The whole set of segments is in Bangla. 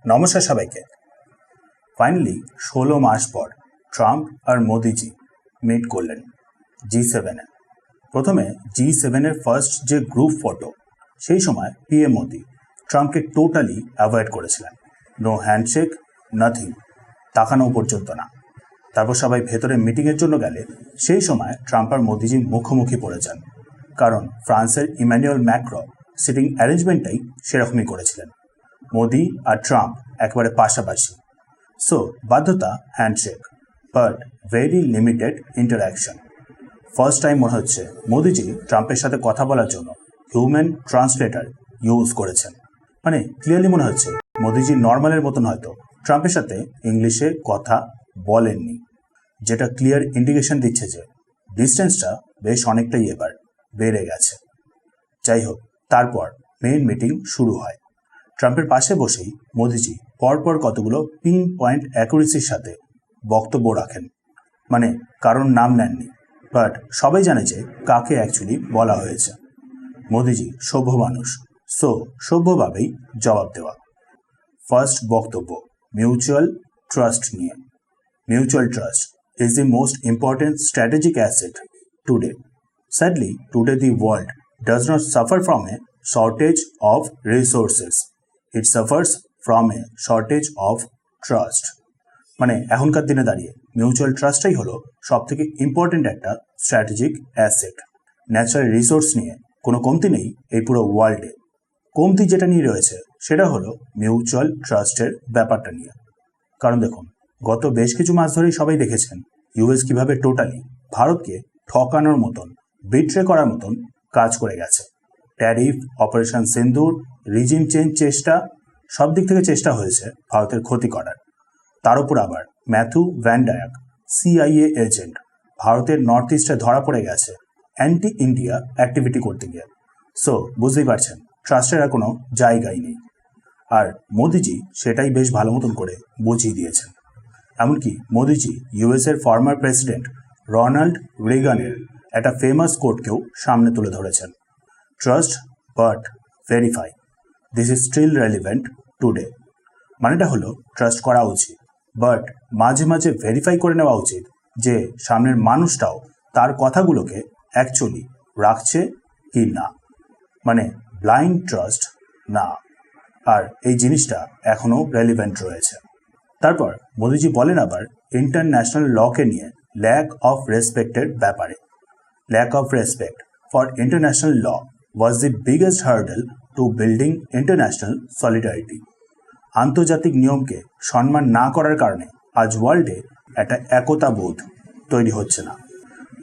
নমস্কার সবাইকে। ফাইনালি 16 মাস পর ট্রাম্প আর মোদিজি মিট করলেন G7-এ। প্রথমে G7-এর ফার্স্ট যে গ্রুপ ফটো, সেই সময় পিএম মোদি ট্রাম্পকে টোটালি অ্যাভয়েড করেছিলেন। নো হ্যান্ডশেক, নাথিং, তাকানো পর্যন্ত না। তারপর সবাই ভেতরে মিটিংয়ের জন্য গেলে সেই সময় ট্রাম্প আর মোদিজি মুখোমুখি পড়ে যান, কারণ ফ্রান্সের ইম্যানুয়েল ম্যাক্রো সিটিং অ্যারেঞ্জমেন্টটাই সেরকমই করেছিলেন। মোদি আর ট্রাম্প একেবারে পাশাপাশি, সো বাধ্যতা handshake, but very limited interaction. First time মনে হচ্ছে মোদিজি ট্রাম্পের সাথে কথা বলার জন্য হিউম্যান ট্রান্সলেটার ইউজ করেছেন। মানে ক্লিয়ারলি মনে হচ্ছে মোদিজি নর্মালের মতন হয়তো ট্রাম্পের সাথে ইংলিশে কথা বলেননি, যেটা ক্লিয়ার ইন্ডিকেশন দিচ্ছে যে ডিস্টেন্সটা বেশ অনেকটাই এবার বেড়ে গেছে। যাই হোক, তারপর মেইন মিটিং শুরু হয়। ট্রাম্পের পাশে বসেই মোদিজি পরপর কতগুলো পিন পয়েন্ট অ্যাকুরেসির সাথে বক্তব্য রাখেন। মানে কারণ নাম নেননি, বাট সবাই জানে যে কাকে অ্যাকচুয়ালি বলা হয়েছে। মোদিজি সভ্য মানুষ, সো সভ্যভাবেই জবাব দেওয়া। ফার্স্ট বক্তব্য মিউচুয়াল ট্রাস্ট নিয়ে। Mutual trust is the most important strategic asset today. Sadly, today the world does not suffer from a shortage of resources. It suffers from a shortage of trust. মানে এখনকার দিনে দাঁড়িয়ে মিউচুয়াল ট্রাস্টটাই হলো সব থেকে ইম্পর্টেন্ট একটা স্ট্র্যাটেজিক অ্যাসেট। ন্যাচারাল রিসোর্স নিয়ে কোনো কমতি নেই এই পুরো ওয়ার্ল্ডে। কমতি যেটা নিয়ে রয়েছে সেটা হলো মিউচুয়াল ট্রাস্টের ব্যাপারটা নিয়ে। কারণ দেখুন, গত বেশ কিছু মাস ধরেই সবাই দেখেছেন ইউএস কিভাবে টোটালি ভারতকে ঠকানোর মতন, বিট্রে করার মতন কাজ করে গেছে। ট্যারিফ, অপারেশন সিন্দুর, রিজিম চেঞ্জ চেষ্টা, সব দিক থেকে চেষ্টা হয়েছে ভারতের ক্ষতি করার। তার উপর আবার ম্যাথু ভ্যান ডায়াক, CIA এজেন্ট, ভারতের নর্থ ইস্টে ধরা পড়ে গেছে অ্যান্টি ইন্ডিয়া অ্যাক্টিভিটি করতে গিয়ে। সো বুঝতেই পারছেন ট্রাস্টের আর কোনো জায়গাই নেই। আর মোদিজি সেটাই বেশ ভালো মতন করে বুঝিয়ে দিয়েছেন। এমনকি মোদিজি ইউএসের ফর্মার প্রেসিডেন্ট রোনাল্ড রেগানের একটা ফেমাস কোটকেও সামনে তুলে ধরেছেন। Trust but verify, this is still relevant today. মানেটা হলো ট্রাস্ট করা উচিত, বাট মাঝে মাঝে ভেরিফাই করে নেওয়া উচিত যে সামনের মানুষটাও তার কথাগুলোকে অ্যাকচুয়ালি রাখছে কি না। মানে ব্লাইন্ড ট্রাস্ট না। আর এই জিনিসটা এখনও রেলিভেন্ট রয়েছে। তারপর মোদিজি বলেন আবার ইন্টারন্যাশনাল লকে নিয়ে ল্যাক অফ রেসপেক্টের ব্যাপারে। Lack of respect for international law was the biggest hurdle to building international solidarity. আন্তর্জাতিক নিয়মকে সম্মান না করার কারণে আজ ওয়ার্ল্ডে একটা একতা বোধ তৈরি হচ্ছে না।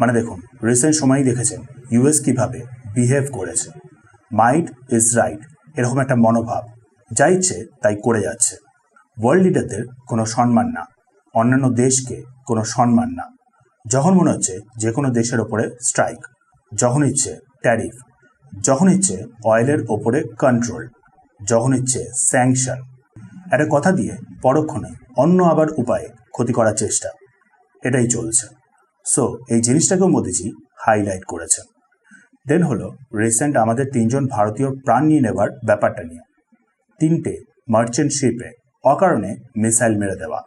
মানে দেখুন, রিসেন্ট সময়ই দেখেছেন ইউএস কিভাবে বিহেভ করেছে। মাইট ইজ রাইট, এরকম একটা মনোভাব, যা ইচ্ছে তাই করে যাচ্ছে। ওয়ার্ল্ড লিডারদের কোনো সম্মান না, অন্যান্য দেশকে কোনো সম্মান না। যখন মনে হচ্ছে যে কোনো দেশের ওপরে স্ট্রাইক, যখন ইচ্ছে ট্যারিফ, যখন ইচ্ছে অয়েলের ওপরে কন্ট্রোল, যখন ইচ্ছে স্যাংশন, একটা কথা দিয়ে পরক্ষণে অন্য আবার উপায়ে ক্ষতি করার চেষ্টা, এটাই চলছে। সো এই জিনিসটাকেও মোদিজি হাইলাইট করেছেন। দেন হলো রিসেন্ট আমাদের 3জন ভারতীয় প্রাণ নিয়ে নেবার ব্যাপারটা নিয়ে। 3টে মার্চেন্ট শিপে অকারণে মিসাইল মেরে দেওয়া,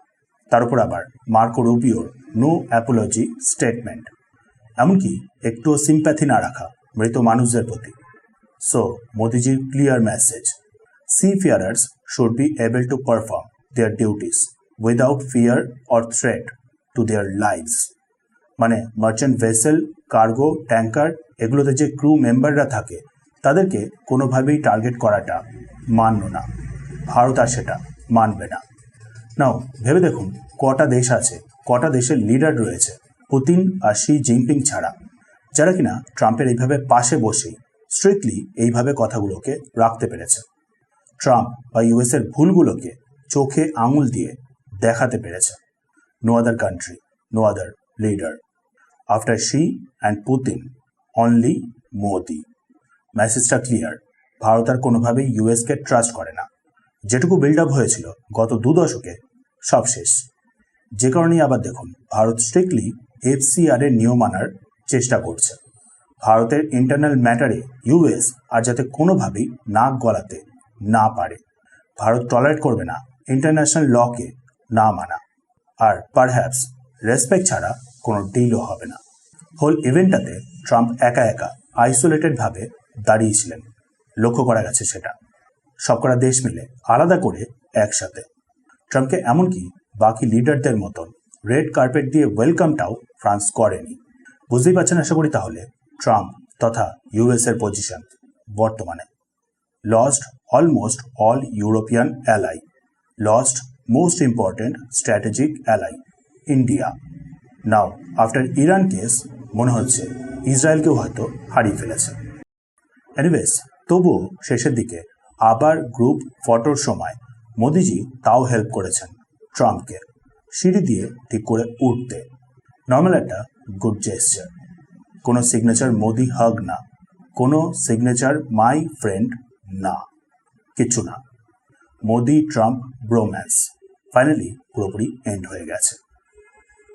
তার উপর আবার মার্কো রুবিওর নো অ্যাপোলজি স্টেটমেন্ট, এমনকি একটুও সিম্প্যাথি না রাখা মৃত মানুষদের প্রতি। সো মোদিজির clear message, seafarers should be able to perform their duties without fear or threat to their lives. মানে মার্চেন্ট ভেসেল, কার্গো, ট্যাঙ্কার, এগুলোতে যে ক্রু মেম্বাররা থাকে তাদেরকে কোনোভাবেই টার্গেট করাটা মান্য না। ভারত আর সেটা মানবে না। নাও ভেবে দেখুন, কটা দেশ আছে, কটা দেশের লিডার রয়েছে পুতিন আর শি জিনপিং ছাড়া, যারা কিনা ট্রাম্পের এইভাবে পাশে বসেই স্ট্রিক্টলি এইভাবে কথাগুলোকে রাখতে পেরেছে। ট্রাম্প বা ইউএসের ভুলগুলোকে চোখে আঙুল দিয়ে দেখাতে পেরেছে। No other country, no other leader. After Xi and Putin, only Modi. মেসেজটা ক্লিয়ার, ভারত আর কোনোভাবেই ইউএসকে ট্রাস্ট করে না। যেটুকু বিল্ড আপ হয়েছিল গত 2 দশকে সব শেষ। যে কারণেই আবার দেখুন ভারত স্ট্রিক্টলি FCR এর নিয়ম মানার চেষ্টা করছে। ভারতের ইন্টারনাল ম্যাটারে ইউএস আর যাতে কোনোভাবেই নাক গলাতে না পারে। ভারত টলারেট করবে না ইন্টারন্যাশনাল লকে না মানা, আর পারহ্যাপস রেসপেক্ট ছাড়া কোনো ডিলও হবে না। হোল ইভেন্টটাতে ট্রাম্প একা একা আইসোলেটেডভাবে দাঁড়িয়েছিলেন, লক্ষ্য করা গেছে সেটা। সবকটা দেশ মিলে আলাদা করে একসাথে। ট্রাম্পকে এমনকি বাকি লিডারদের মতন রেড কার্পেট দিয়ে ওয়েলকামটাও ফ্রান্স করেনি। বুঝতেই পারছেন আশা করি তাহলে ট্রাম্প তথা ইউএসের পজিশন বর্তমানে। Lost almost all European ally, lost most important strategic ally India. Now after Iran case মনে হচ্ছে ইসরায়েলকেও হয়তো হারিয়ে ফেলেছে। এনিওয়েজ, তবুও শেষের দিকে আবার গ্রুপ ফটোর সময় মোদিজি তাও হেল্প করেছেন ট্রাম্পকে সিঁড়ি দিয়ে ঠিক করে উঠতে। নর্মাল একটা গুড জেস্চার। কোনো সিগনেচার মোদি হাগ না, কোনো সিগনেচার মাই ফ্রেন্ড না, কিচ্ছু না। মোদি ট্রাম্প ব্রোম্যান্স ফাইনালি পুরোপুরি এন্ড হয়ে গেছে।